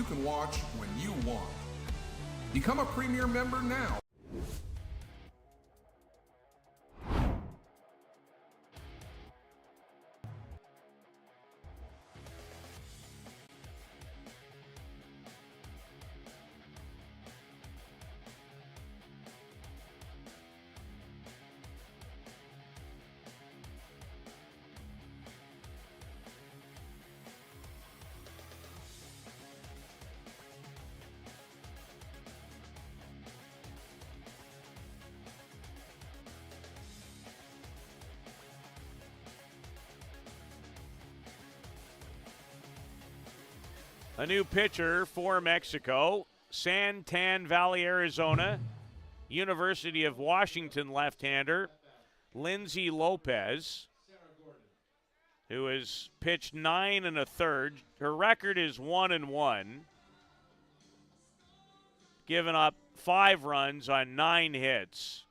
you can watch when you want. Become a Premier member now. A new pitcher for Mexico, Santan Valley, Arizona, University of Washington left-hander, Lindsay Lopez, who has pitched 9 1/3. Her record is 1-1, given up 5 runs on 9 hits,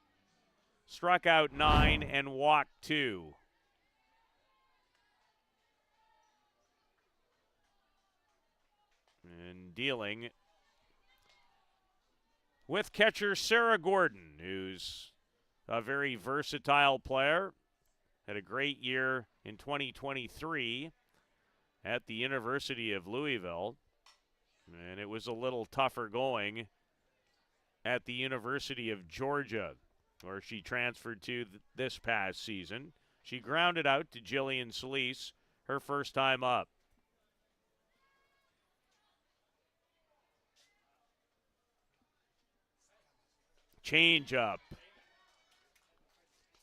struck out 9 and walked 2. And dealing with catcher Sarah Gordon, who's a very versatile player. Had a great year in 2023 at the University of Louisville. And it was a little tougher going at the University of Georgia, where she transferred to this past season. She grounded out to Jillian Solis her first time up. Changeup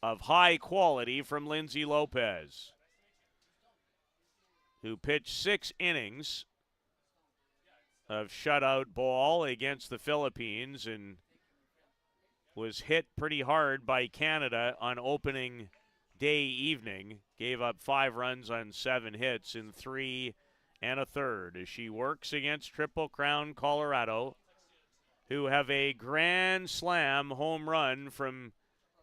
of high quality from Lindsay Lopez, who pitched 6 innings of shutout ball against the Philippines and was hit pretty hard by Canada on opening day evening. Gave up 5 runs on 7 hits in 3 1/3 as she works against Triple Crown Colorado, who have a grand slam home run from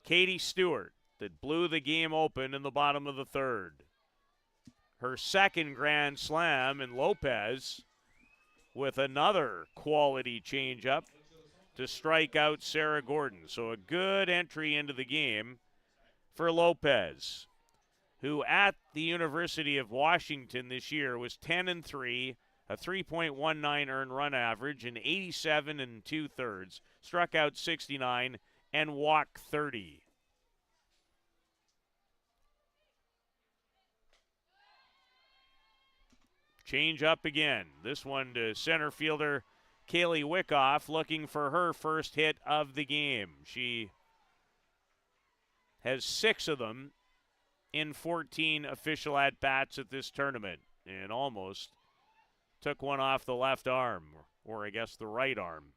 Katie Stewart that blew the game open in the bottom of the 3rd. Her second grand slam, and Lopez with another quality changeup to strike out Sarah Gordon. So a good entry into the game for Lopez, who at the University of Washington this year was 10-3, a 3.19 earned run average, and 87 2/3, struck out 69 and walked 30. Change up again. This one to center fielder Kaylee Wickoff, looking for her first hit of the game. She has 6 of them in 14 official at-bats at this tournament, and almost took one off the left arm, or I guess the right arm.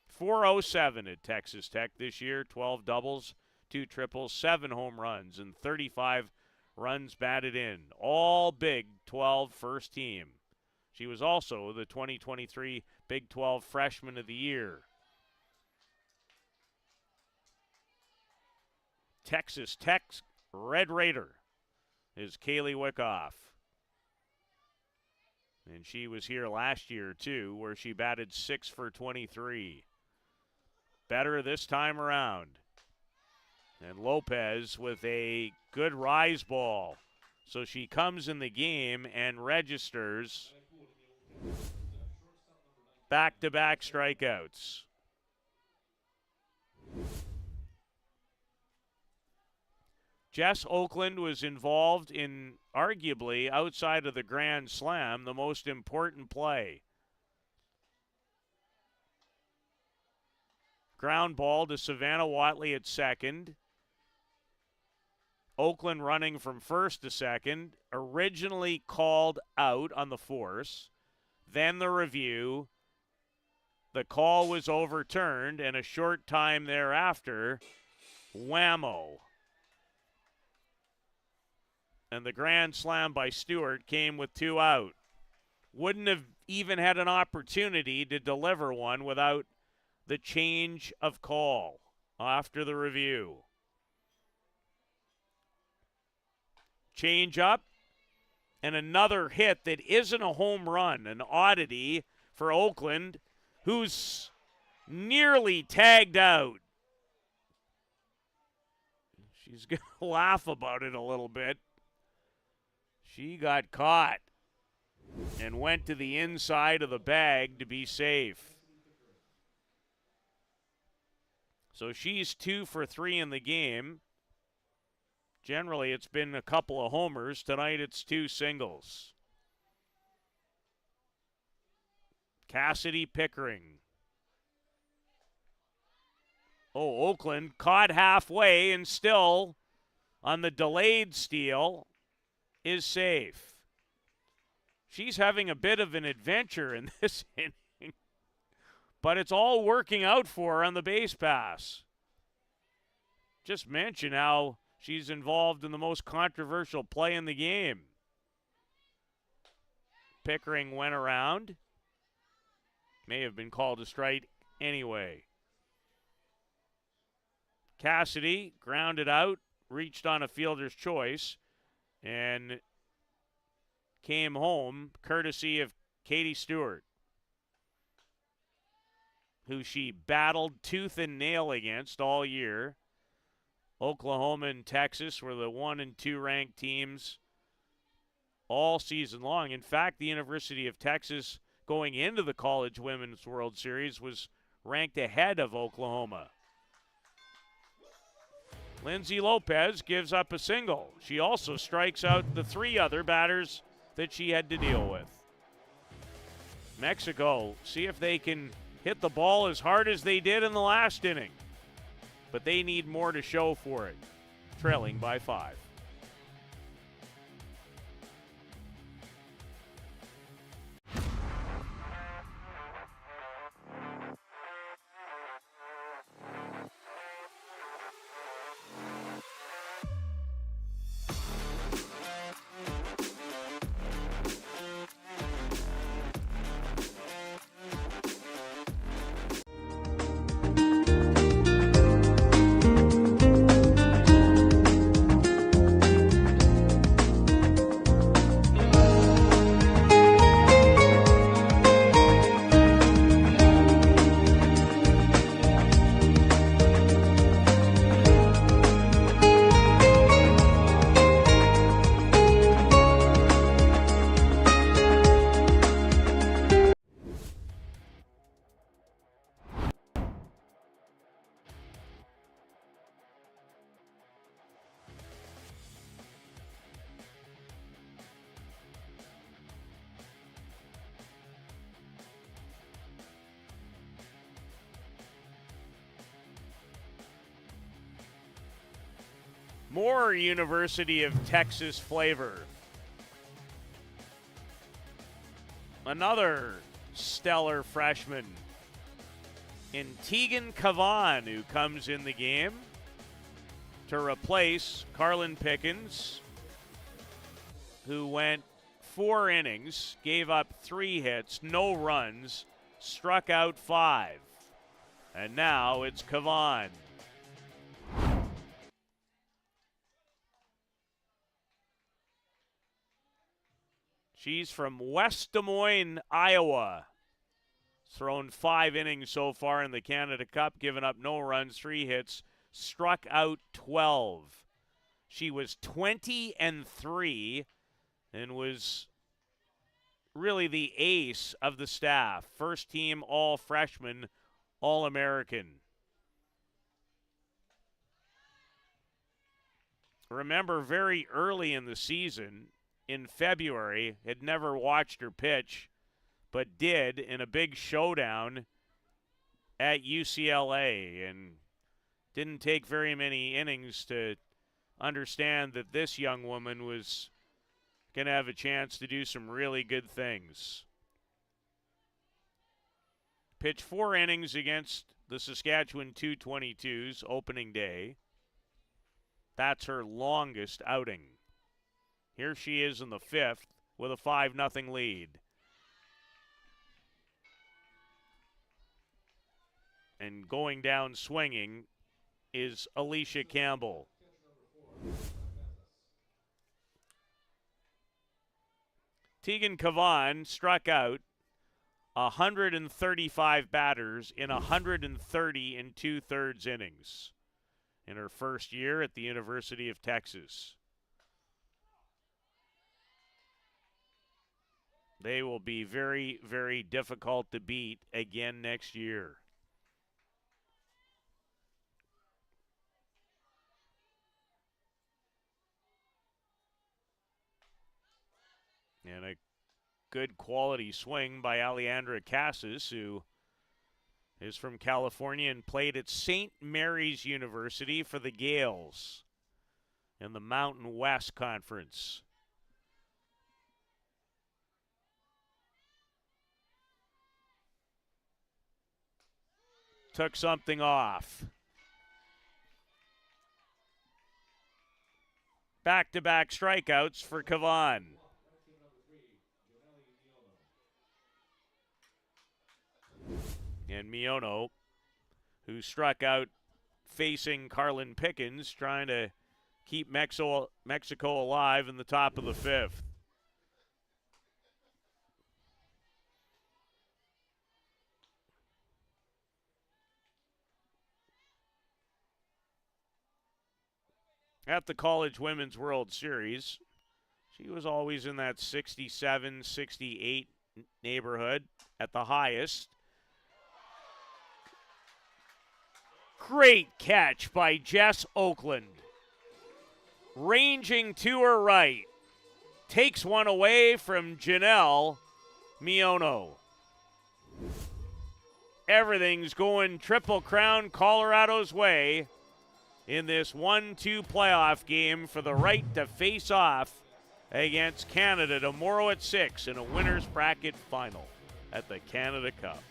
407 at Texas Tech this year, 12 doubles, 2 triples, 7 home runs, and 35 runs batted in. All Big 12 first team. She was also the 2023 Big 12 Freshman of the Year. Texas Tech's Red Raider is Kaylee Wickoff. And she was here last year, too, where she batted 6 for 23. Better this time around. And Lopez with a good rise ball. So she comes in the game and registers back-to-back strikeouts. Jess Oakland was involved in, arguably, outside of the Grand Slam, the most important play. Ground ball to Savannah Watley at second. Oakland running from first to second. Originally called out on the force. Then the review. The call was overturned, and a short time thereafter, whammo. And the grand slam by Stewart came with 2 out. Wouldn't have even had an opportunity to deliver one without the change of call after the review. Change up, and another hit that isn't a home run, an oddity for Oakland, who's nearly tagged out. She's going to laugh about it a little bit. She got caught and went to the inside of the bag to be safe. So she's 2 for 3 in the game. Generally, it's been a couple of homers. Tonight, it's 2 singles. Cassidy Pickering. Oh, Oakland caught halfway and still on the delayed steal is safe. She's having a bit of an adventure in this inning, but it's all working out for her on the base pass. Just mention how she's involved in the most controversial play in the game. Pickering went around. May have been called a strike anyway. Cassidy grounded out, reached on a fielder's choice, and came home courtesy of Katie Stewart, who she battled tooth and nail against all year. Oklahoma and Texas were the 1 and 2 ranked teams all season long. In fact, the University of Texas going into the College Women's World Series was ranked ahead of Oklahoma. Lindsay Lopez gives up a single. She also strikes out the 3 other batters that she had to deal with. Mexico, see if they can hit the ball as hard as they did in the last inning. But they need more to show for it. Trailing by 5. More University of Texas flavor. Another stellar freshman in Tegan Cavan, who comes in the game to replace Carlin Pickens, who went 4 innings, gave up 3 hits, no runs, struck out 5. And now it's Cavan. She's from West Des Moines, Iowa. Thrown 5 innings so far in the Canada Cup, given up no runs, 3 hits, struck out 12. She was 20-3 and was really the ace of the staff. First team all-freshman, All-American. Remember, very early in the season, in February, had never watched her pitch, but did in a big showdown at UCLA, and didn't take very many innings to understand that this young woman was going to have a chance to do some really good things. Pitched 4 innings against the Saskatchewan 222s opening day. That's her longest outing. Here she is in the 5th with a 5-0 lead. And going down swinging is Alicia Campbell. Tegan Cavan struck out 135 batters in 130 and 2/3 innings in her first year at the University of Texas. They will be very, very difficult to beat again next year. And a good quality swing by Alejandra Casas, who is from California and played at St. Mary's University for the Gales in the Mountain West Conference. Took something off. Back-to-back strikeouts for Kavan. And Miono, who struck out facing Carlin Pickens, trying to keep Mexico alive in the top of the fifth. At the College Women's World Series, she was always in that 67, 68 neighborhood at the highest. Great catch by Jess Oakland. Ranging to her right. Takes one away from Janelle Miono. Everything's going Triple Crown Colorado's way in this 1-2 playoff game for the right to face off against Canada tomorrow at 6 in a winner's bracket final at the Canada Cup.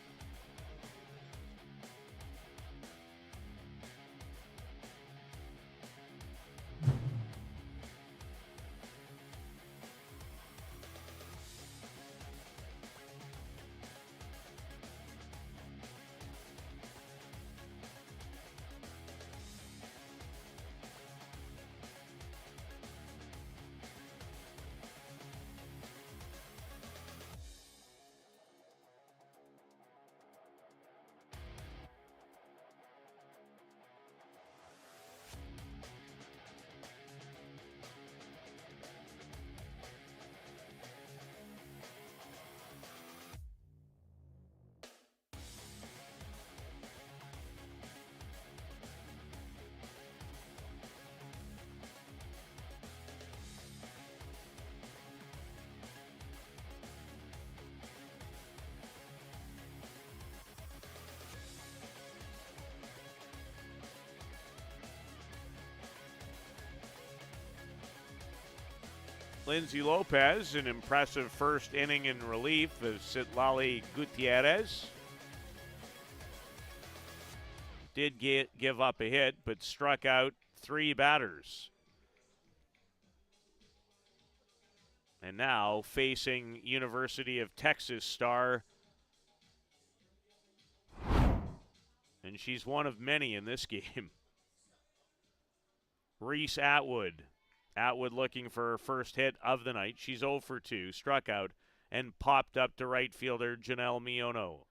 Lindsay Lopez, an impressive first inning in relief of Citlali Gutierrez. Did give up a hit, but struck out 3 batters. And now facing University of Texas star. And she's one of many in this game. Reese Atwood. Atwood looking for her first hit of the night. She's 0 for 2, struck out, and popped up to right fielder Janelle Miono.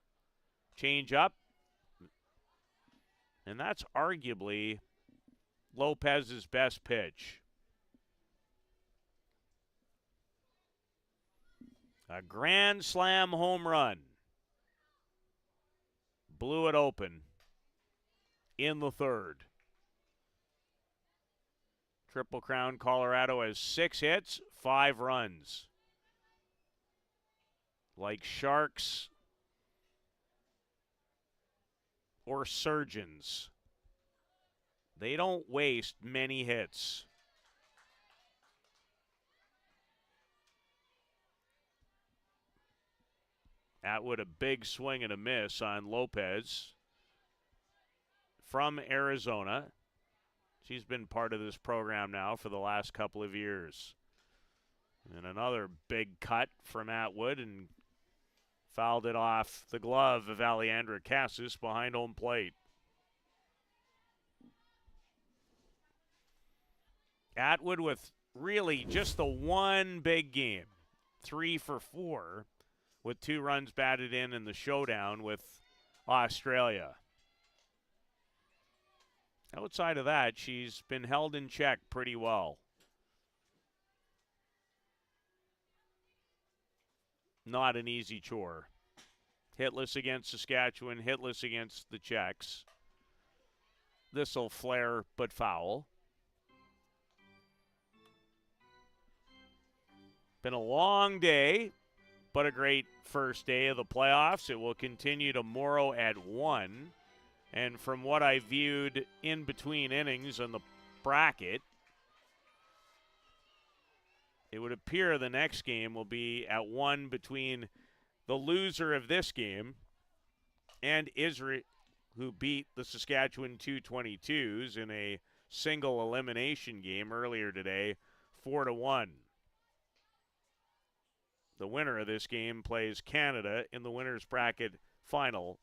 Change up. And that's arguably Lopez's best pitch. A grand slam home run. Blew it open in the third. Triple Crown Colorado has 6 hits, 5 runs. Like Sharks or Surgeons, they don't waste many hits. Atwood a big swing and a miss on Lopez from Arizona. She's been part of this program now for the last couple of years. And another big cut from Atwood and fouled it off the glove of Alejandra Casas behind home plate. Atwood with really just the one big game, 3 for 4, with 2 runs batted in the showdown with Australia. Outside of that, she's been held in check pretty well. Not an easy chore. Hitless against Saskatchewan, hitless against the Czechs. This'll flare but foul. Been a long day, but a great first day of the playoffs. It will continue tomorrow at 1. And from what I viewed in between innings on the bracket, it would appear the next game will be at 1 between the loser of this game and Israel, who beat the Saskatchewan 222s in a single elimination game earlier today, 4-1. The winner of this game plays Canada in the winner's bracket final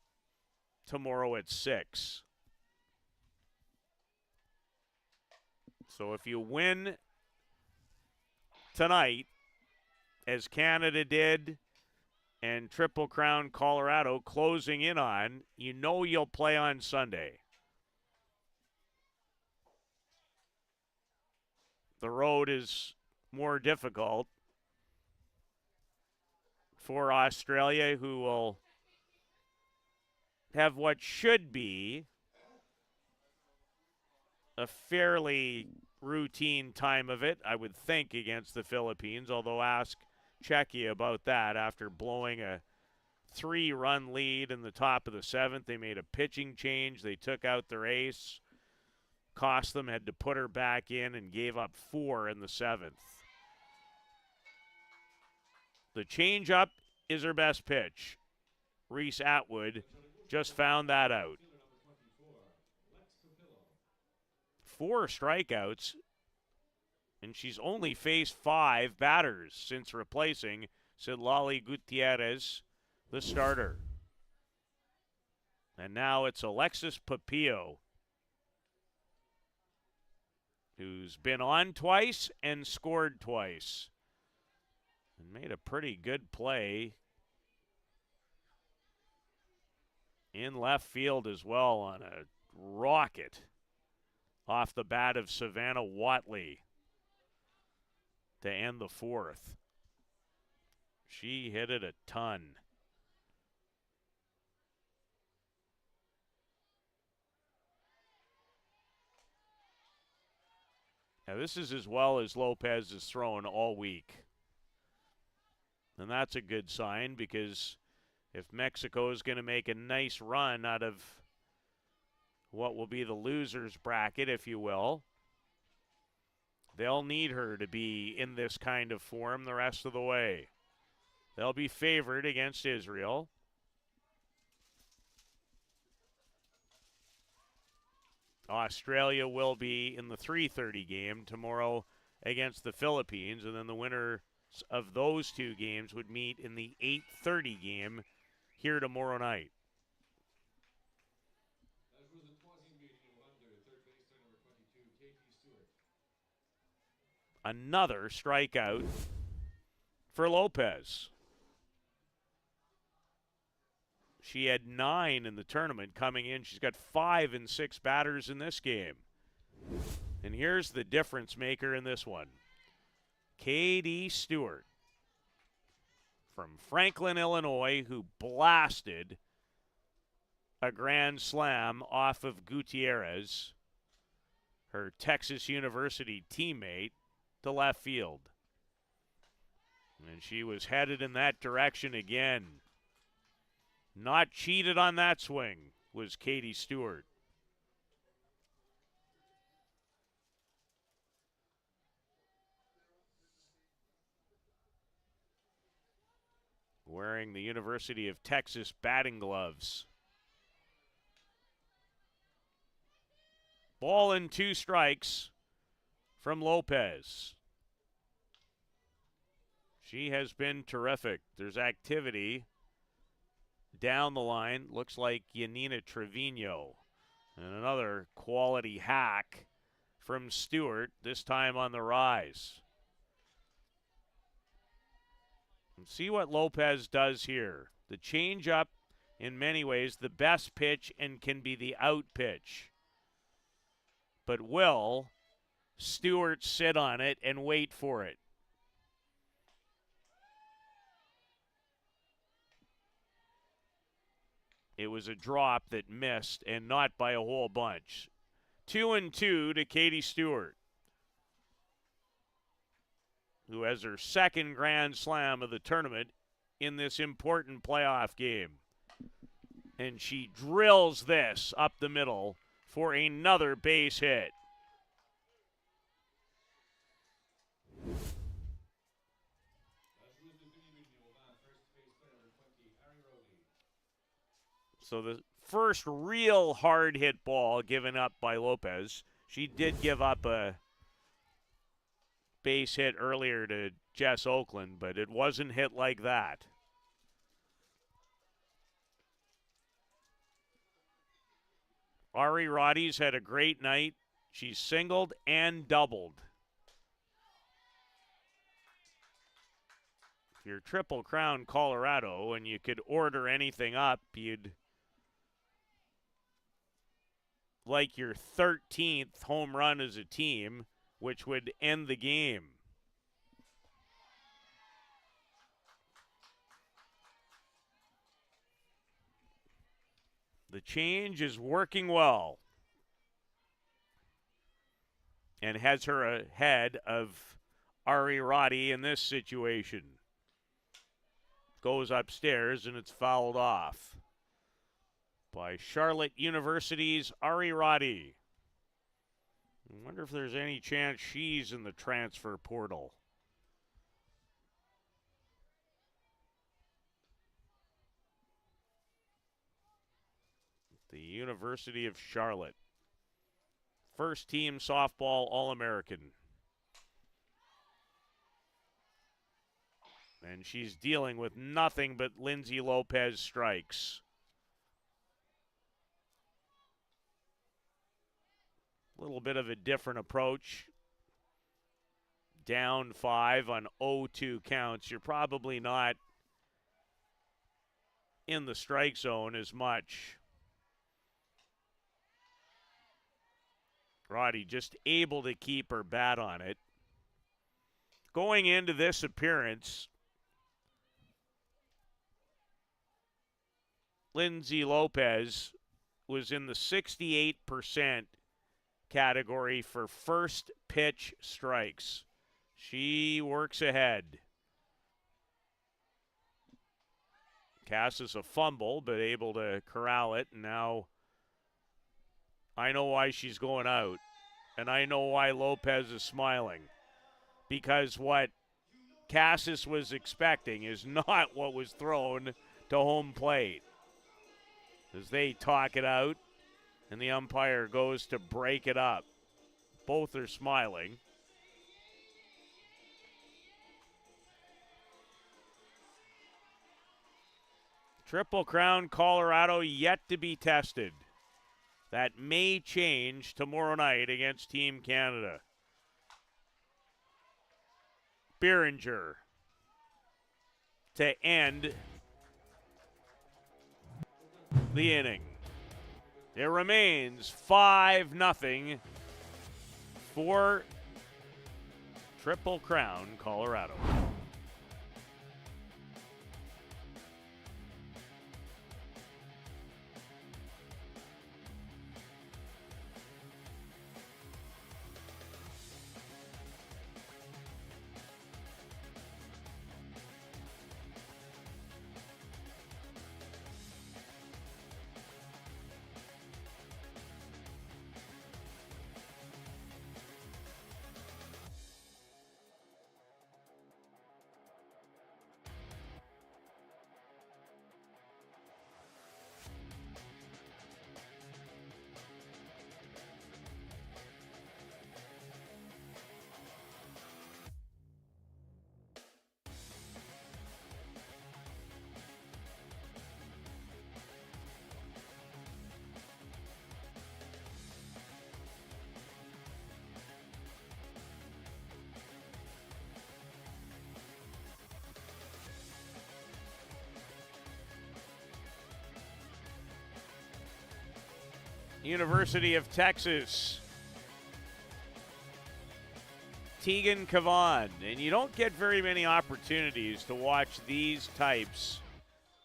tomorrow at 6. So if you win tonight, as Canada did, and Triple Crown Colorado closing in on, you know you'll play on Sunday. The road is more difficult for Australia, who will have what should be a fairly routine time of it, I would think, against the Philippines, although ask Czechia about that after blowing a 3-run lead in the top of the 7th. They made a pitching change. They took out their ace. Cost them, had to put her back in, and gave up 4 in the 7th. The changeup is her best pitch. Reese Atwood just found that out. 4 strikeouts, and she's only faced 5 batters since replacing Sidlali Gutierrez, the starter. And now it's Alexis Papillo, who's been on twice and scored twice, and made a pretty good play in left field as well on a rocket off the bat of Savannah Watley to end the 4th. She hit it a ton. Now this is as well as Lopez has thrown all week. And that's a good sign, because if Mexico is going to make a nice run out of what will be the loser's bracket, if you will, they'll need her to be in this kind of form the rest of the way. They'll be favored against Israel. Australia will be in the 3:30 game tomorrow against the Philippines, and then the winner of those 2 games would meet in the 8:30 game here tomorrow night. Another strikeout for Lopez. She had 9 in the tournament coming in. She's got 5 and 6 batters in this game. And here's the difference maker in this one. Katie Stewart from Franklin, Illinois, who blasted a grand slam off of Gutierrez, her Texas University teammate, to left field. And she was headed in that direction again. Not cheated on that swing was Katie Stewart. Wearing the University of Texas batting gloves. Ball and 2 strikes from Lopez. She has been terrific. There's activity down the line. Looks like Yanina Trevino. And another quality hack from Stewart, this time on the rise. See what Lopez does here. The changeup, in many ways, the best pitch and can be the out pitch. But will Stewart sit on it and wait for it? It was a drop that missed, and not by a whole bunch. 2-2 to Katie Stewart, who has her second grand slam of the tournament in this important playoff game. And she drills this up the middle for another base hit. So the first real hard hit ball given up by Lopez. She did give up a base hit earlier to Jess Oakland, but it wasn't hit like that. Ari Roddy's had a great night. She's singled and doubled. If you're Triple Crown Colorado and you could order anything up, you'd like your 13th home run as a team, which would end the game. The change is working well and has her ahead of Ari Roddy in this situation. Goes upstairs and it's fouled off by Charlotte University's Ari Roddy. I wonder if there's any chance she's in the transfer portal. The University of Charlotte. First team softball All-American. And she's dealing with nothing but Lindsay Lopez strikes. A little bit of a different approach. Down 5 on 0-2 counts. You're probably not in the strike zone as much. Roddy just able to keep her bat on it. Going into this appearance, Lindsay Lopez was in the 68% category for first pitch strikes. She works ahead. Cassis a fumble, but able to corral it. And now I know why she's going out. And I know why Lopez is smiling. Because what Cassis was expecting is not what was thrown to home plate. As they talk it out, and the umpire goes to break it up. Both are smiling. Triple Crown Colorado yet to be tested. That may change tomorrow night against Team Canada. Behringer to end the inning. It remains 5-0 for Triple Crown Colorado. University of Texas, Tegan Cavan. And you don't get very many opportunities to watch these types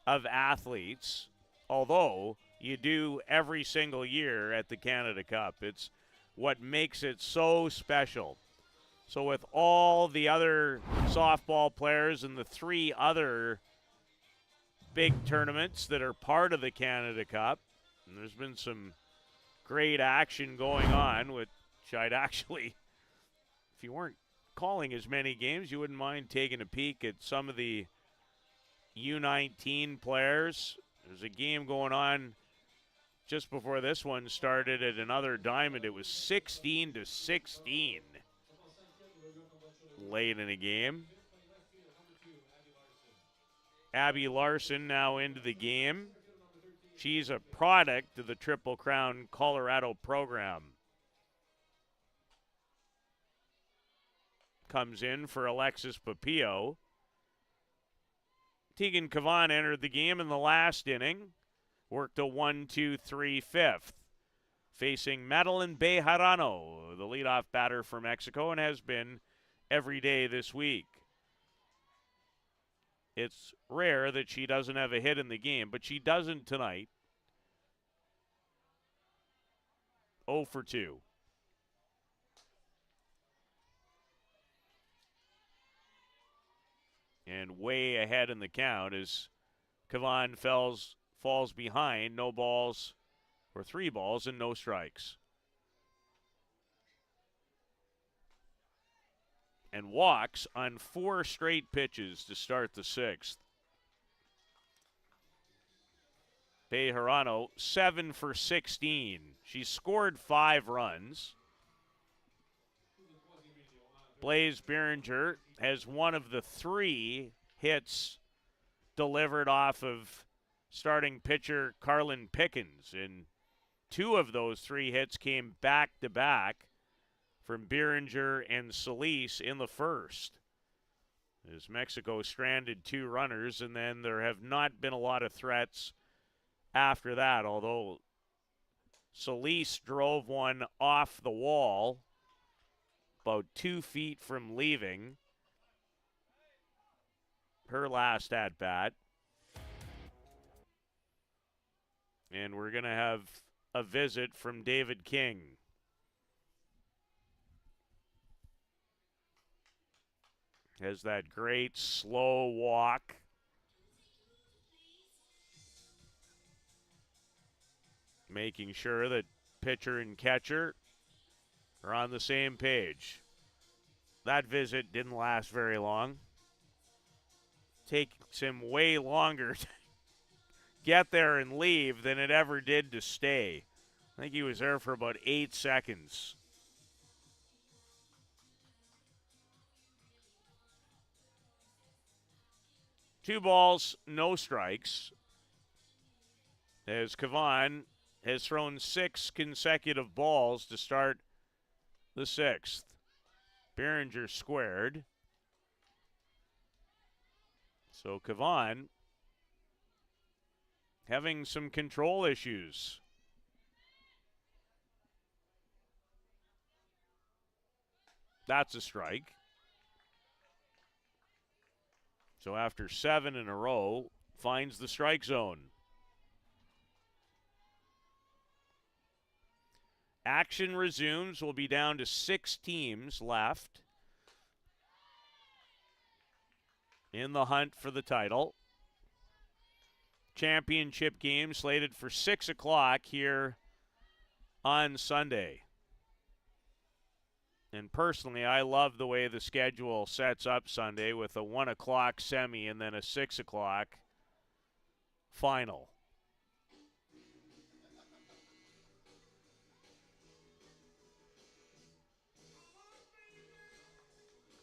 of athletes, although you do every single year at the Canada Cup. It's what makes it so special. So with all the other softball players and the 3 other big tournaments that are part of the Canada Cup, and there's been some great action going on, which I'd actually, if you weren't calling as many games, you wouldn't mind taking a peek at some of the U19 players. There's a game going on just before this one started at another diamond. It was 16-16 late in the game. Abby Larson now into the game. She's a product of the Triple Crown Colorado program. Comes in for Alexis Papillo. Tegan Cavan entered the game in the last inning. Worked a 1-2-3 fifth. Facing Madeline Bejarano, the leadoff batter for Mexico, and has been every day this week. It's rare that she doesn't have a hit in the game, but she doesn't tonight. 0 for 2. And way ahead in the count as Cavan falls behind. No balls, or 3 balls and no strikes. And walks on 4 straight pitches to start the 6th. Bejarano, 7 for 16. She scored 5 runs. Blaze Behringer has one of the 3 hits delivered off of starting pitcher Carlin Pickens. And 2 of those 3 hits came back-to-back from Behringer and Solis in the first. As Mexico stranded 2 runners, and then there have not been a lot of threats after that, although Solis drove one off the wall about 2 feet from leaving her last at-bat. And we're going to have a visit from David King. Has that great slow walk. Making sure that pitcher and catcher are on the same page. That visit didn't last very long. Takes him way longer to get there and leave than it ever did to stay. I think he was there for about 8 seconds. Two balls, no strikes. As Cavan has thrown 6 consecutive balls to start the 6th. Behringer squared. So Cavan having some control issues. That's a strike. So after 7 in a row, finds the strike zone. Action resumes. We'll be down to 6 teams left in the hunt for the title. Championship game slated for 6 o'clock here on Sunday. And personally, I love the way the schedule sets up Sunday with a 1 o'clock semi and then a 6 o'clock final.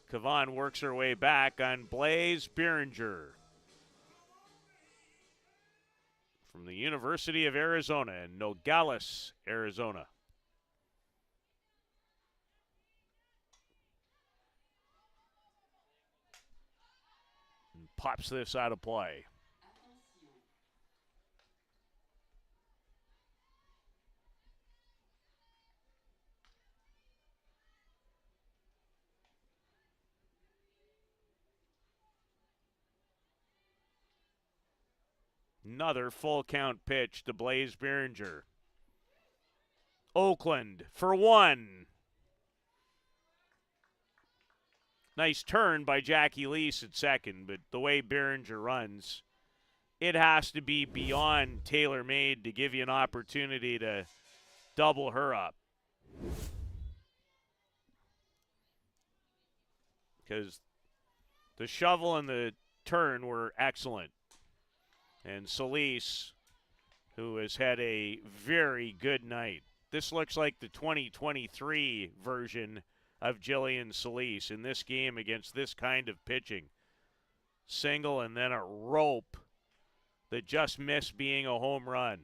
Cavan works her way back on Blaze Behringer from the University of Arizona in Nogales, Arizona. And pops this out of play. Another full count pitch to Blaze Behringer. Oakland for one. Nice turn by Jackie Lease at second, but the way Behringer runs, it has to be beyond tailor-made to give you an opportunity to double her up. Because the shovel and the turn were excellent. And Solis, who has had a very good night. This looks like the 2023 version of Jillian Solis in this game against this kind of pitching. Single and then a rope that just missed being a home run.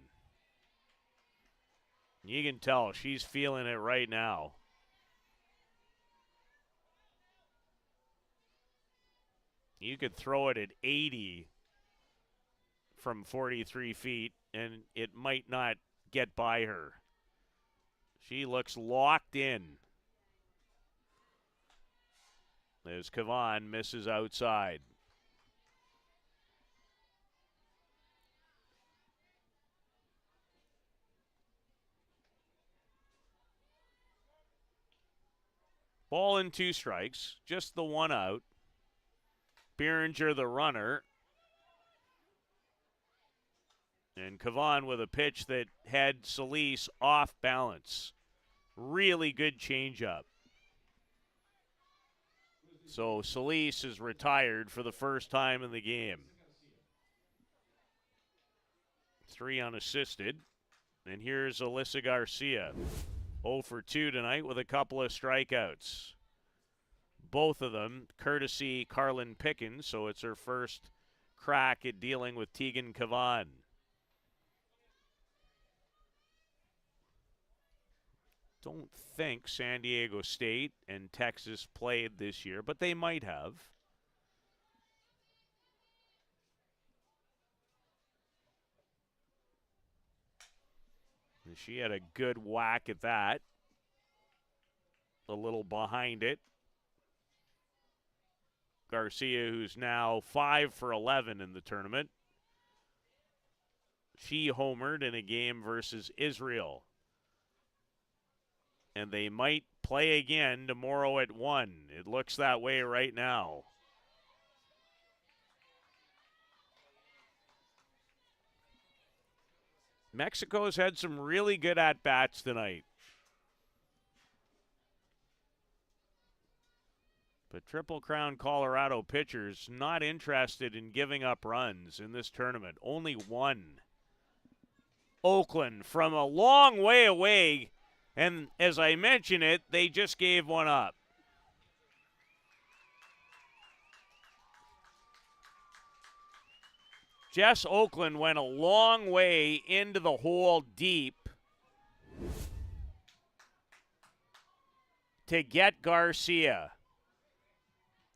You can tell she's feeling it right now. You could throw it at 80 from 43 feet, and it might not get by her. She looks locked in as Kavan misses outside. Ball and 2 strikes, just the one out. Behringer the runner. And Kavan with a pitch that had Solis off balance. Really good changeup. So Solis is retired for the first time in the game. 3 unassisted. And here's Alyssa Garcia. 0 for 2 tonight with a couple of strikeouts. Both of them courtesy Carlin Pickens, so it's her first crack at dealing with Tegan Kavan. Don't think San Diego State and Texas played this year, but they might have. And she had a good whack at that. A little behind it. Garcia, who's now 5 for 11 in the tournament. She homered in a game versus Israel. And they might play again tomorrow at 1. It looks that way right now. Mexico's had some really good at-bats tonight. But Triple Crown Colorado pitchers not interested in giving up runs in this tournament. Only 1. Oakland from a long way away. And as I mentioned it, they just gave one up. Jess Oakland went a long way into the hole deep to get Garcia.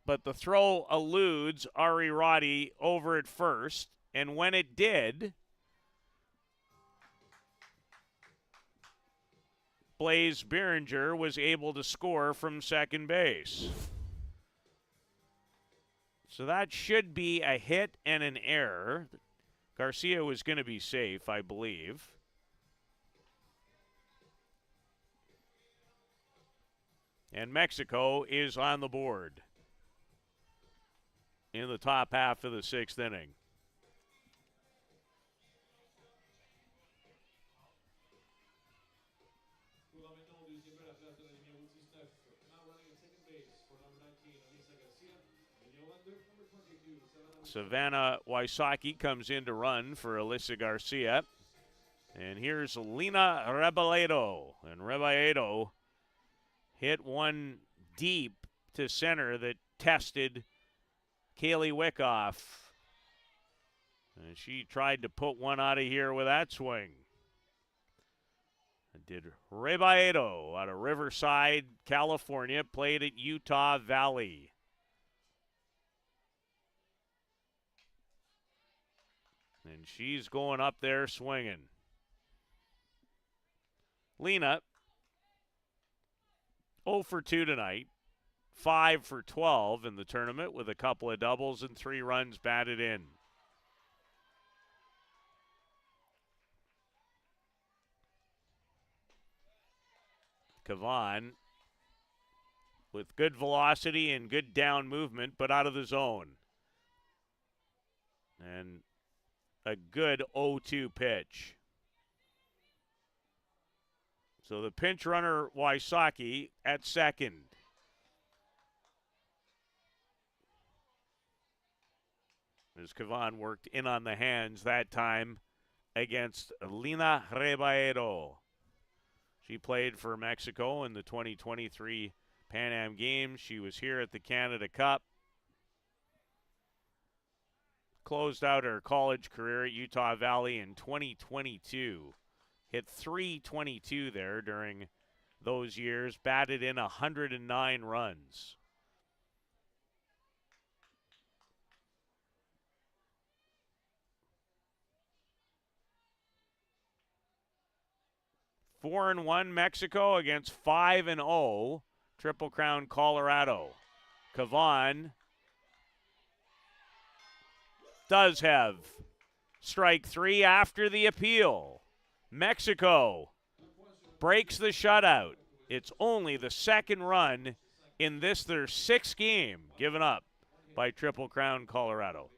But the throw eludes Ari Roddy over at first. And when it did, Blaze Behringer was able to score from second base. So that should be a hit and an error. Garcia was going to be safe, I believe. And Mexico is on the board in the top half of the 6th inning. Savannah Wysocki comes in to run for Alyssa Garcia. And here's Lena Rebolledo. And Rebolledo hit one deep to center that tested Kaylee Wickoff. And she tried to put one out of here with that swing. It did Rebolledo out of Riverside, California, played at Utah Valley. And she's going up there swinging. Lena, 0 for 2 tonight. 5 for 12 in the tournament with a couple of doubles and 3 runs batted in. Kavan with good velocity and good down movement, but out of the zone. And a good 0-2 pitch. So the pinch runner, Wysocki, at second. As Kavan worked in on the hands that time against Lina Rebaero. She played for Mexico in the 2023 Pan Am Games. She was here at the Canada Cup. Closed out her college career at Utah Valley in 2022. Hit .322 there during those years. Batted in 109 runs. Four and 1 Mexico against 5-0 Triple Crown Colorado. Kavan does have strike 3 after the appeal. Mexico breaks the shutout. It's only the second run in this, their sixth game, given up by Triple Crown Colorado.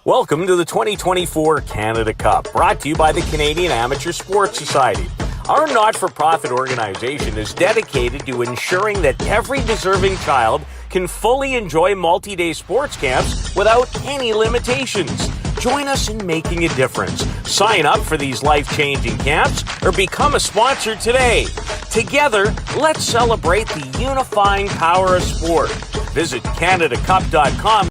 Welcome to the 2024 Canada Cup, brought to you by the Canadian Amateur Sports Society. Our not-for-profit organization is dedicated to ensuring that every deserving child can fully enjoy multi-day sports camps without any limitations. Join us in making a difference. Sign up for these life-changing camps or become a sponsor today. Together, let's celebrate the unifying power of sport. Visit CanadaCup.com.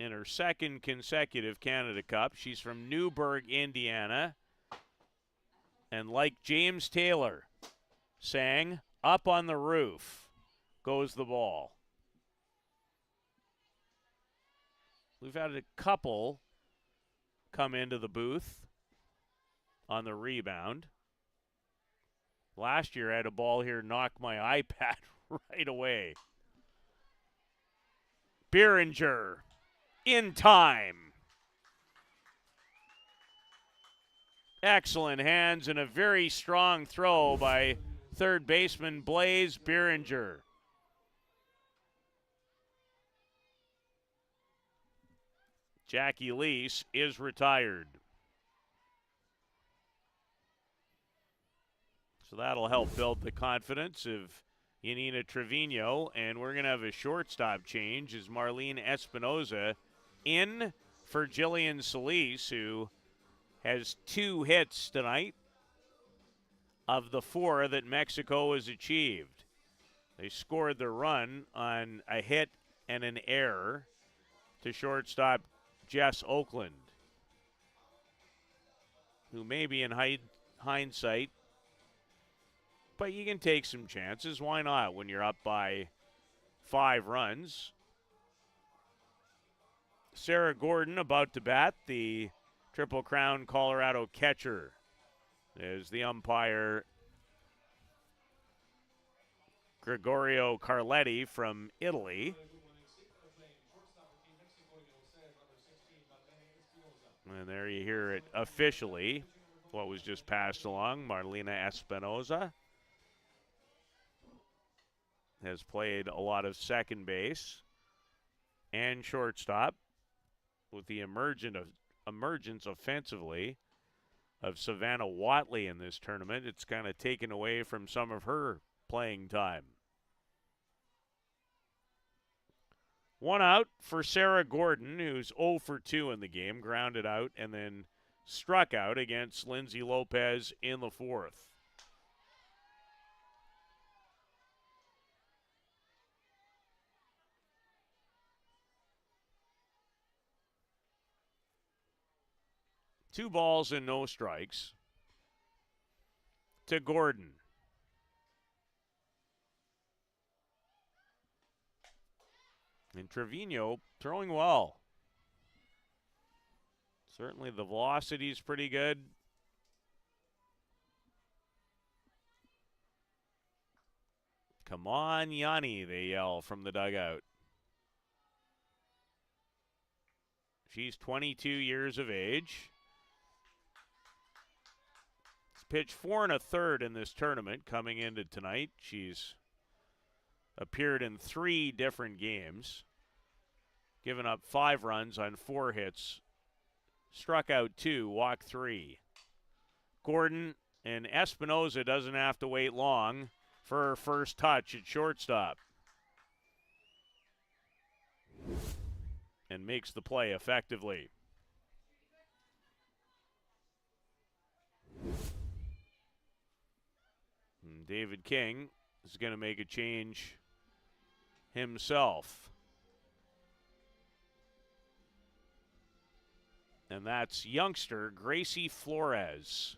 In her second consecutive Canada Cup. She's from Newburgh, Indiana. And like James Taylor sang, up on the roof goes the ball. We've had a couple come into the booth on the rebound. Last year I had a ball here knock my iPad right away. Beeringer in time. Excellent hands and a very strong throw by third baseman Blaze Beeringer. Jackie Lease is retired. So that'll help build the confidence of Yanina Trevino, and we're going to have a shortstop change as Marlene Espinoza in for Jillian Solis, who has 2 hits tonight of the 4 that Mexico has achieved. They scored the run on a hit and an error to shortstop Jess Oakland, who may be in hindsight, but you can take some chances. Why not when you're up by 5 runs? Sarah Gordon about to bat, the Triple Crown Colorado catcher, is the umpire Gregorio Carletti from Italy. And there you hear it officially, what was just passed along. Marlena Espinoza has played a lot of second base and shortstop, with the emergence offensively of Savannah Watley in this tournament. It's kind of taken away from some of her playing time. One out for Sarah Gordon, who's 0 for 2 in the game, grounded out and then struck out against Lindsay Lopez in the fourth. Two balls and no strikes to Gordon. And Trevino throwing well. Certainly the velocity is pretty good. Come on, Yanni, they yell from the dugout. She's 22 years of age. She's pitched 4 1/3 in this tournament coming into tonight. She's appeared in 3 different games, given up 5 runs on 4 hits, struck out 2, walked 3. Gordon, and Espinoza doesn't have to wait long for her first touch at shortstop, and makes the play effectively. And David King is going to make a change himself. And that's youngster Gracie Flores.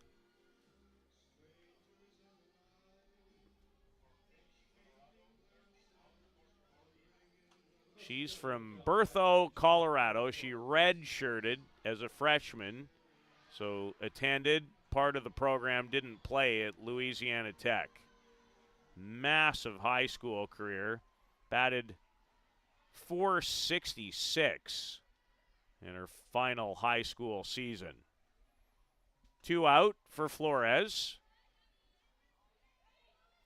She's from Berthoud, Colorado. She redshirted as a freshman, so attended part of the program, didn't play at Louisiana Tech. Massive high school career. Batted .466 in her final high school season. 2 out for Flores,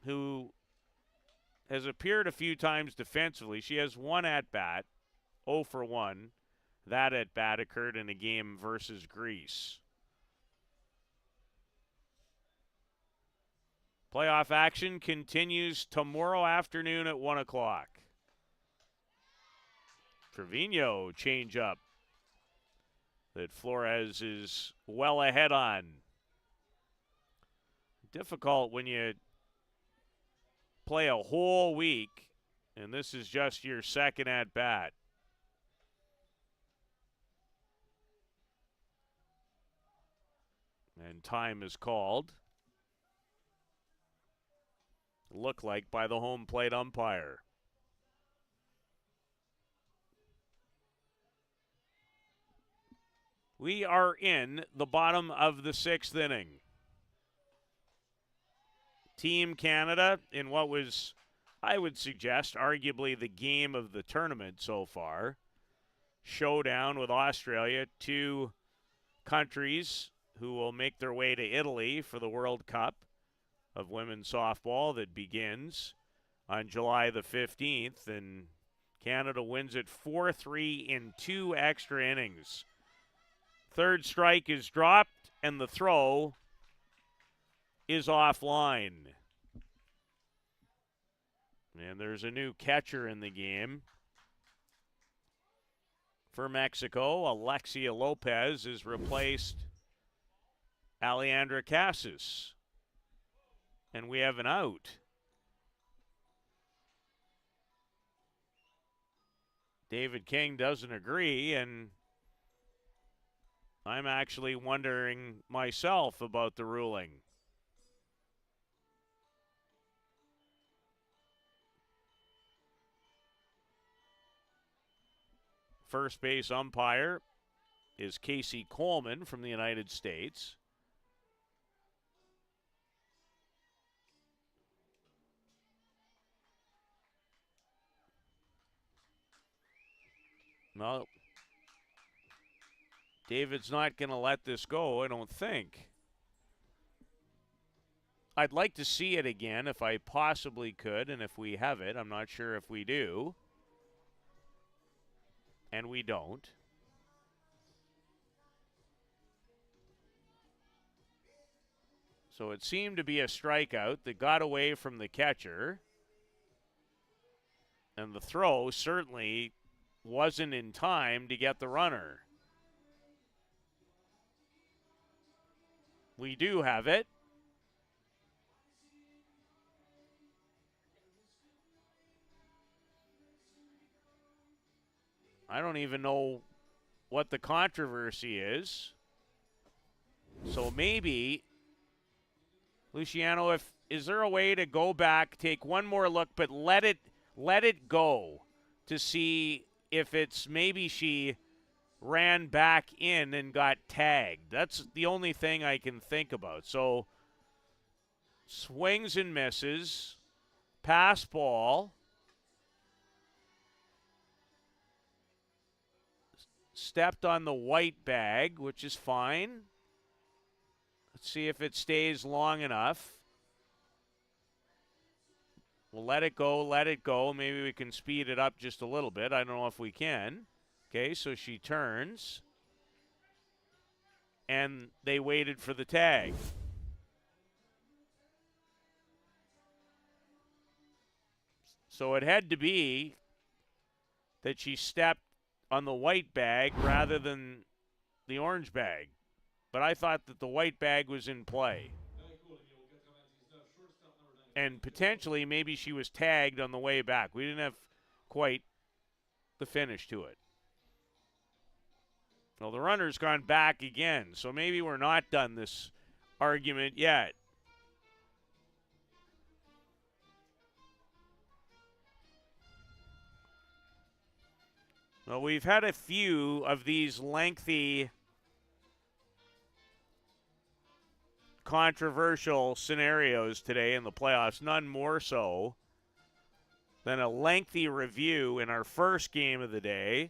who has appeared a few times defensively. She has 1 at-bat, 0 for 1. That at-bat occurred in a game versus Greece. Playoff action continues tomorrow afternoon at 1 o'clock. Trevino change-up that Flores is well ahead on. Difficult when you play a whole week, and this is just your second at-bat. And time is called. Look like by the home plate umpire. We are in the bottom of the 6th inning. Team Canada in what was, I would suggest, arguably the game of the tournament so far. Showdown with Australia, 2 countries who will make their way to Italy for the World Cup of women's softball that begins on July the 15th. And Canada wins it 4-3 in 2 extra innings. Third strike is dropped, and the throw is offline. And there's a new catcher in the game for Mexico. Alexia Lopez has replaced Alejandra Casas. And we have an out. David King doesn't agree, and I'm actually wondering myself about the ruling. first base umpire is Casey Coleman from the United States. No, David's not going to let this go, I don't think. I'd like to see it again if I possibly could, and if we have it. I'm not sure if we do. And we don't. So it seemed to be a strikeout that got away from the catcher. And the throw certainly wasn't in time to get the runner. We do have it. I don't even know what the controversy is. So maybe, Luciano, is there a way to go back, take one more look, but let it go to see if it's maybe she ran back in and got tagged. That's the only thing I can think about. So swings and misses, pass ball. Stepped on the white bag, which is fine. Let's see if it stays long enough. We'll let it go. Maybe we can speed it up just a little bit. I don't know if we can. Okay, so she turns. And they waited for the tag. So it had to be that she stepped on the white bag rather than the orange bag. But I thought that the white bag was in play. And potentially maybe she was tagged on the way back. We didn't have quite the finish to it. Well, the runner's gone back again, so maybe we're not done this argument yet. Well, we've had a few of these lengthy, controversial scenarios today in the playoffs, none more so than a lengthy review in our first game of the day.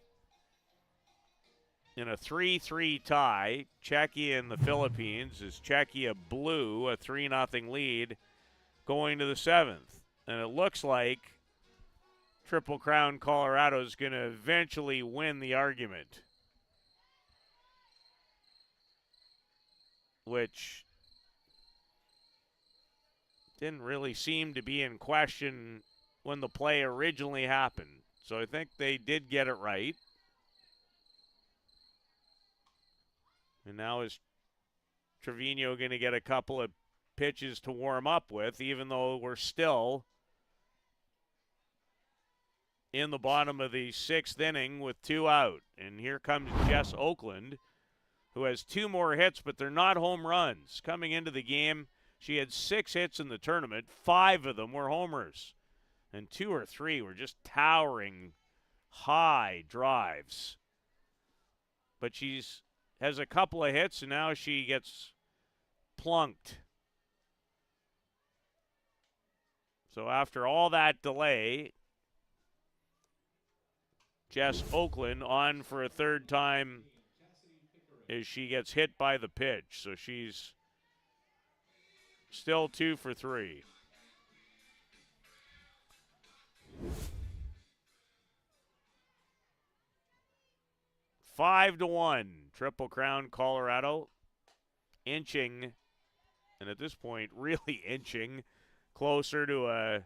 In a 3-3 tie, Czechia and the Philippines, as Czechia blew a 3-0 lead going to the 7th. And it looks like Triple Crown Colorado is going to eventually win the argument, which didn't really seem to be in question when the play originally happened. So I think they did get it right. And now is Trevino going to get a couple of pitches to warm up with, even though we're still in the bottom of the 6th inning with 2 out. And here comes Jess Oakland, who has 2 more hits, but they're not home runs. Coming into the game, she had 6 hits in the tournament. 5 of them were homers. And 2 or 3 were just towering high drives. But she's has a couple of hits, and now she gets plunked. So after all that delay, Jess Oakland on for a 3rd time as she gets hit by the pitch. So she's still 2 for 3. Five to 1, Triple Crown Colorado, inching, and at this point really inching, closer to a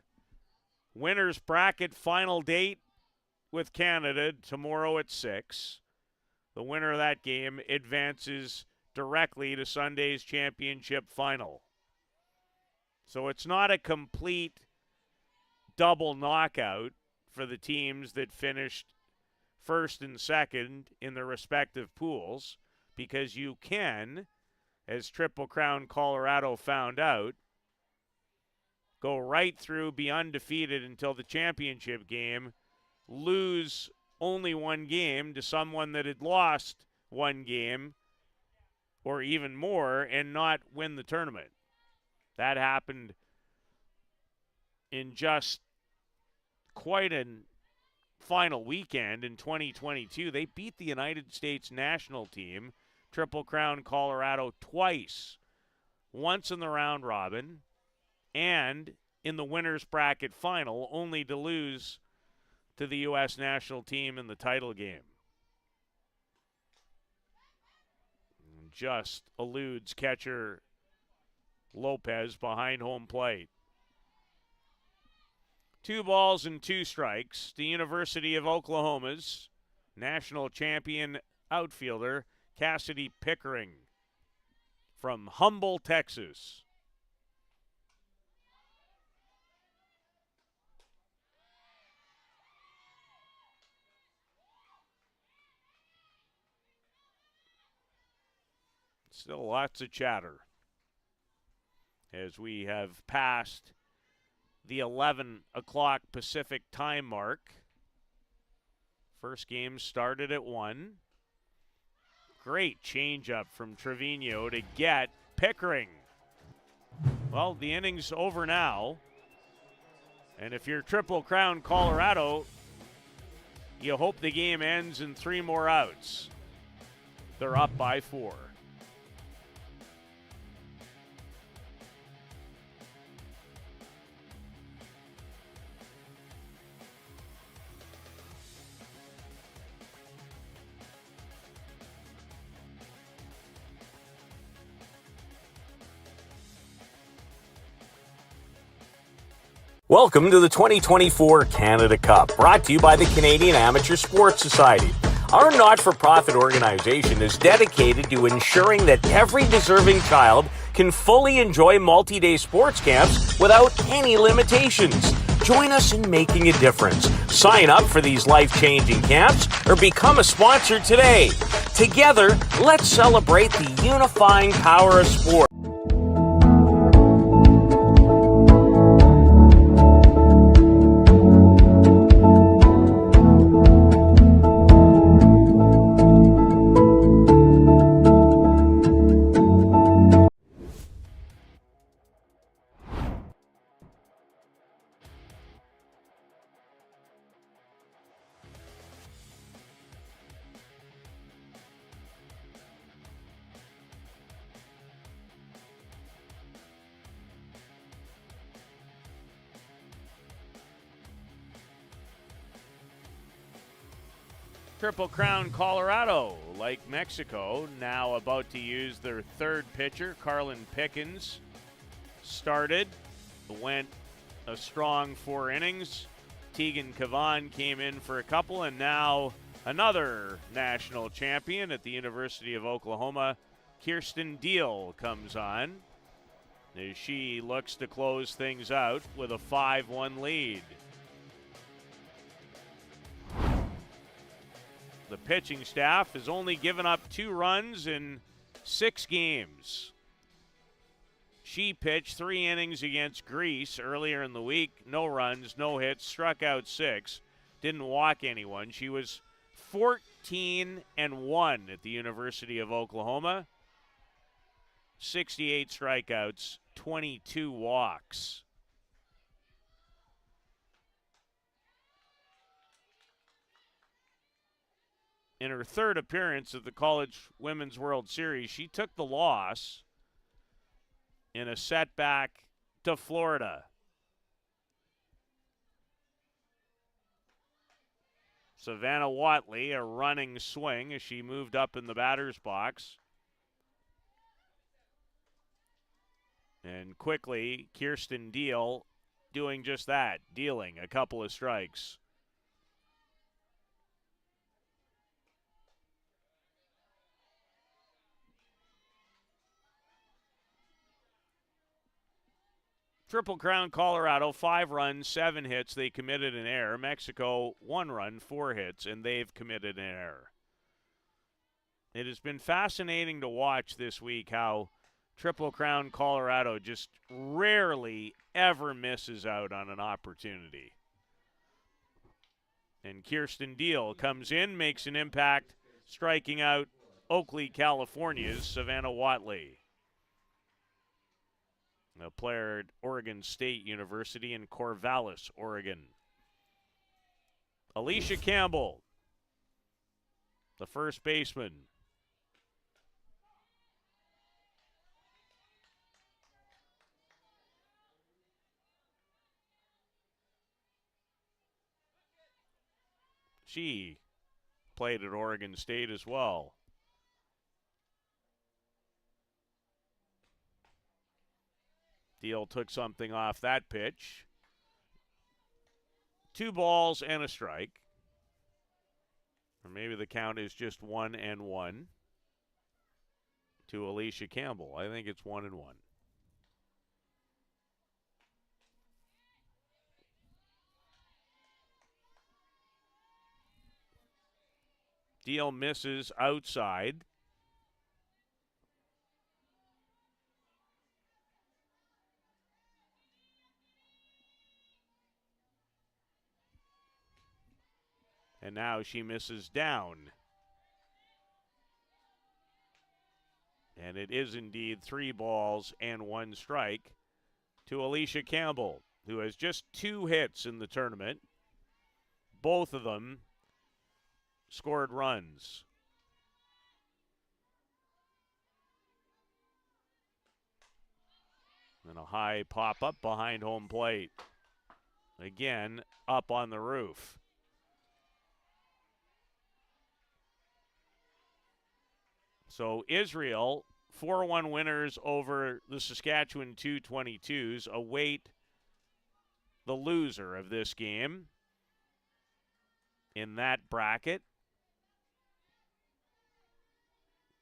winner's bracket final date with Canada tomorrow at 6. The winner of that game advances directly to Sunday's championship final. So it's not a complete double knockout for the teams that finished first and second in their respective pools, because you can, as Triple Crown Colorado found out, go right through, be undefeated until the championship game, lose only one game to someone that had lost one game or even more and not win the tournament. That happened in just quite a final weekend in 2022. They beat the United States national team, Triple Crown Colorado, twice. Once in the round robin and in the winner's bracket final, only to lose to the U.S. national team in the title game. Just eludes catcher Lopez behind home plate. 2 balls and 2 strikes. The University of Oklahoma's national champion outfielder Cassidy Pickering from Humble, Texas. Still lots of chatter as we have passed the 11 o'clock Pacific time mark. First game started at 1. Great changeup from Trevino to get Pickering. Well, the inning's over now. And if you're Triple Crown Colorado, you hope the game ends in 3 more outs. They're up by 4. Welcome to the 2024 Canada Cup, brought to you by the Canadian Amateur Sports Society. Our not-for-profit organization is dedicated to ensuring that every deserving child can fully enjoy multi-day sports camps without any limitations. Join us in making a difference. Sign up for these life-changing camps or become a sponsor today. Together, let's celebrate the unifying power of sport. Triple Crown Colorado, like Mexico, now about to use their third pitcher. Carlin Pickens started, went a strong 4 innings. Tegan Cavan came in for a couple, and now another national champion at the University of Oklahoma, Kirsten Deal, comes on as she looks to close things out with a 5-1 lead. The pitching staff has only given up 2 runs in 6 games. She pitched 3 innings against Greece earlier in the week. No runs, no hits, struck out 6, didn't walk anyone. She was 14-1 at the University of Oklahoma. 68 strikeouts, 22 walks. In her third appearance at the College Women's World Series, she took the loss in a setback to Florida. Savannah Watley, a running swing as she moved up in the batter's box. And quickly, Kirsten Deal doing just that, dealing a couple of strikes. Triple Crown Colorado, 5 runs, 7 hits. They committed an error. Mexico, 1 run, 4 hits, and they've committed an error. It has been fascinating to watch this week how Triple Crown Colorado just rarely ever misses out on an opportunity. And Kirsten Deal comes in, makes an impact, striking out Oakley, California's Savannah Watley, a player at Oregon State University in Corvallis, Oregon. Alicia Campbell, the first baseman. She played at Oregon State as well. Deal took something off that pitch. 2 balls and a strike. Or maybe the count is just 1-1 to Alicia Campbell. I think it's 1-1. Deal misses outside. And now she misses down. And it is indeed 3 balls and 1 strike to Alicia Campbell, who has just 2 hits in the tournament. Both of them scored runs. And a high pop-up behind home plate. Again, up on the roof. So Israel, 4-1 winners over the Saskatchewan 222s, await the loser of this game in that bracket.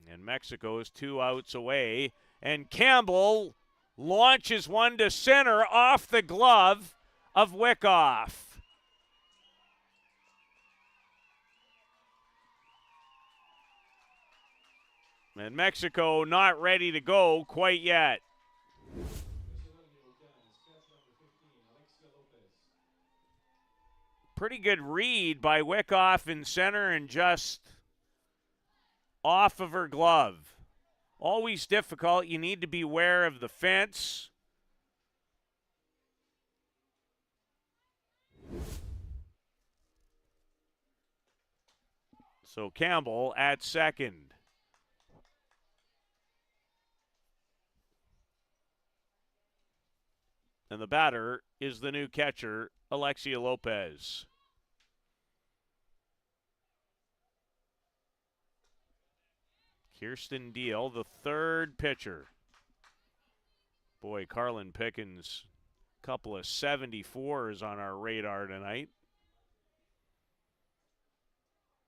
And Mexico is 2 outs away. And Campbell launches one to center off the glove of Wyckoff. And Mexico not ready to go quite yet. Pretty good read by Wyckoff in center and just off of her glove. Always difficult. You need to be aware of the fence. So Campbell at second. And the batter is the new catcher, Alexia Lopez. Kirsten Deal, the third pitcher. Boy, Carlin Pickens, couple of 74s on our radar tonight.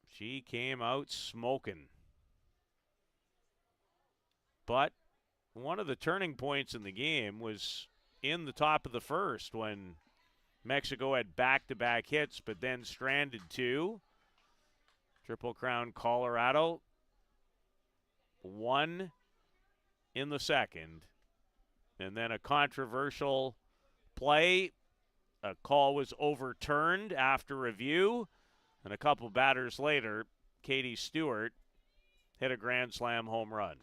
She came out smoking. But one of the turning points in the game was in the top of the first when Mexico had back-to-back hits but then stranded 2. Triple Crown Colorado, 1 in the second. And then a controversial play. A call was overturned after review. And a couple batters later, Katie Stewart hit a grand slam home run.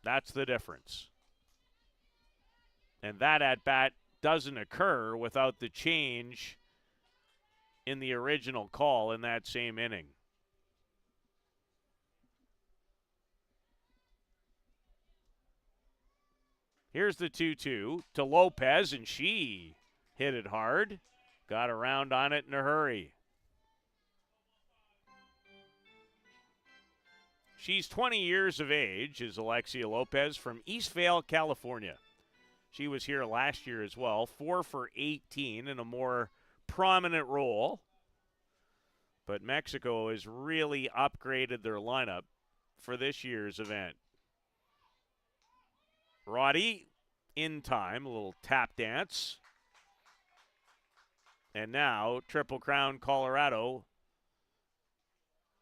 That's the difference. And that at-bat doesn't occur without the change in the original call in that same inning. Here's the 2-2 to Lopez, and she hit it hard. Got around on it in a hurry. She's 20 years of age, is Alexia Lopez from Eastvale, California. She was here last year as well, 4 for 18 in a more prominent role. But Mexico has really upgraded their lineup for this year's event. Roddy in time, a little tap dance. And now Triple Crown Colorado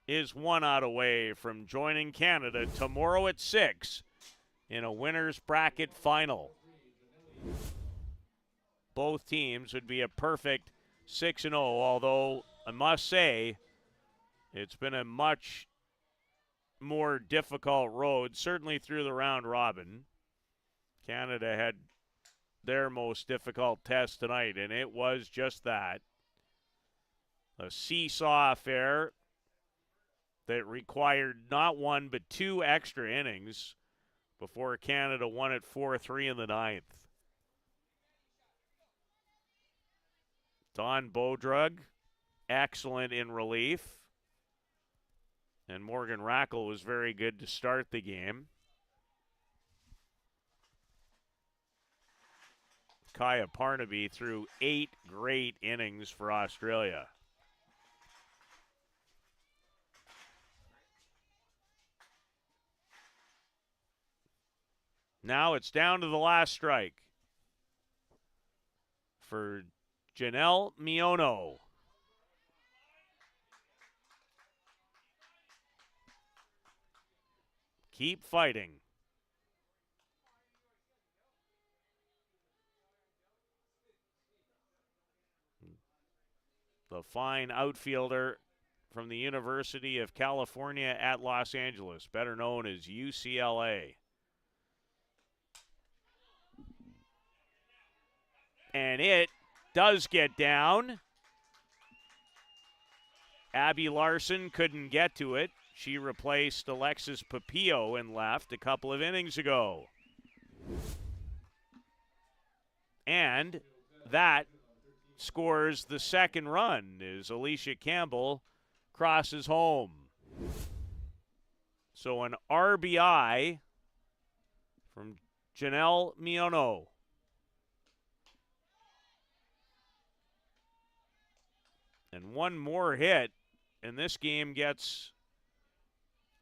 is 1 out away from joining Canada tomorrow at 6 in a winner's bracket final. Both teams would be a perfect 6-0, although I must say it's been a much more difficult road, certainly through the round robin. Canada had their most difficult test tonight, and it was just that. A seesaw affair that required not one but 2 extra innings before Canada won it 4-3 in the 9th. Don Bodrug, excellent in relief. And Morgan Rackle was very good to start the game. Kaya Parnaby threw 8 great innings for Australia. Now it's down to the last strike for Janelle Miono. Keep fighting. The fine outfielder from the University of California at Los Angeles, better known as UCLA. And it does get down. Abby Larson couldn't get to it. She replaced Alexis Papillo in left a couple of innings ago. And that scores the second run as Alicia Campbell crosses home. So an RBI from Janelle Miono. And one more hit, and this game gets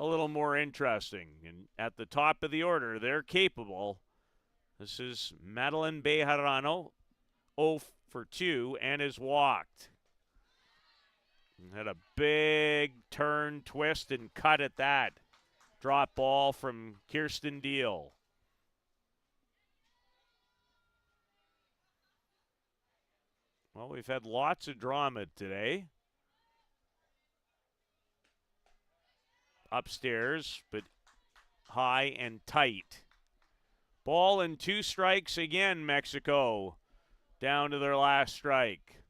a little more interesting. And at the top of the order, they're capable. This is Madeline Bejarano, 0 for 2, and is walked. And had a big turn, twist, and cut at that. Drop ball from Kirsten Deal. Well, we've had lots of drama today. Upstairs, but high and tight. Ball and 2 strikes again, Mexico. Down to their last strike.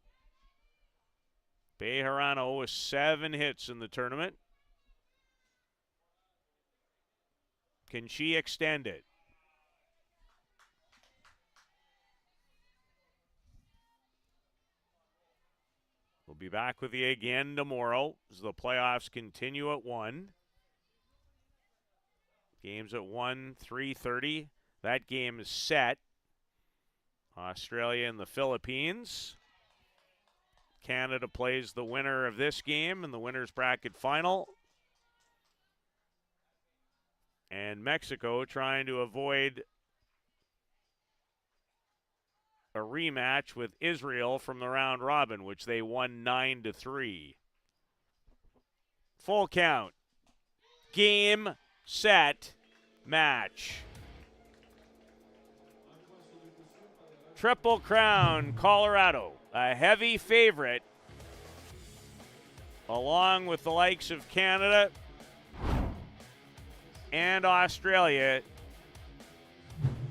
Bejarano with 7 hits in the tournament. Can she extend it? We'll be back with you again tomorrow as the playoffs continue at 1. Game's at 1, 3:30. That game is set. Australia and the Philippines. Canada plays the winner of this game in the winner's bracket final. And Mexico trying to avoid a rematch with Israel from the round robin, which they won 9-3. Full count. Game, set, match. Triple Crown, Colorado, a heavy favorite, along with the likes of Canada and Australia.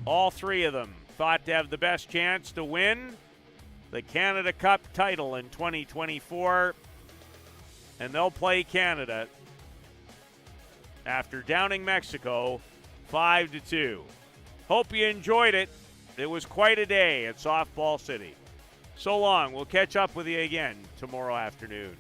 All 3 of them thought to have the best chance to win the Canada Cup title in 2024, and they'll play Canada after downing Mexico 5-2. Hope you enjoyed it. It was quite a day at Softball City. So long. We'll catch up with you again tomorrow afternoon.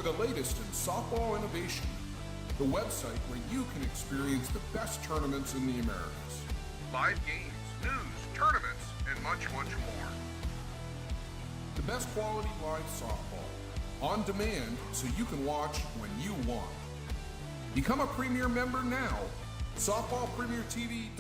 for the latest in softball innovation. The website where you can experience the best tournaments in the Americas. Live games, news, tournaments, and much, much more. The best quality live softball. On demand so you can watch when you want. Become a Premier member now. SoftballPremierTV.com.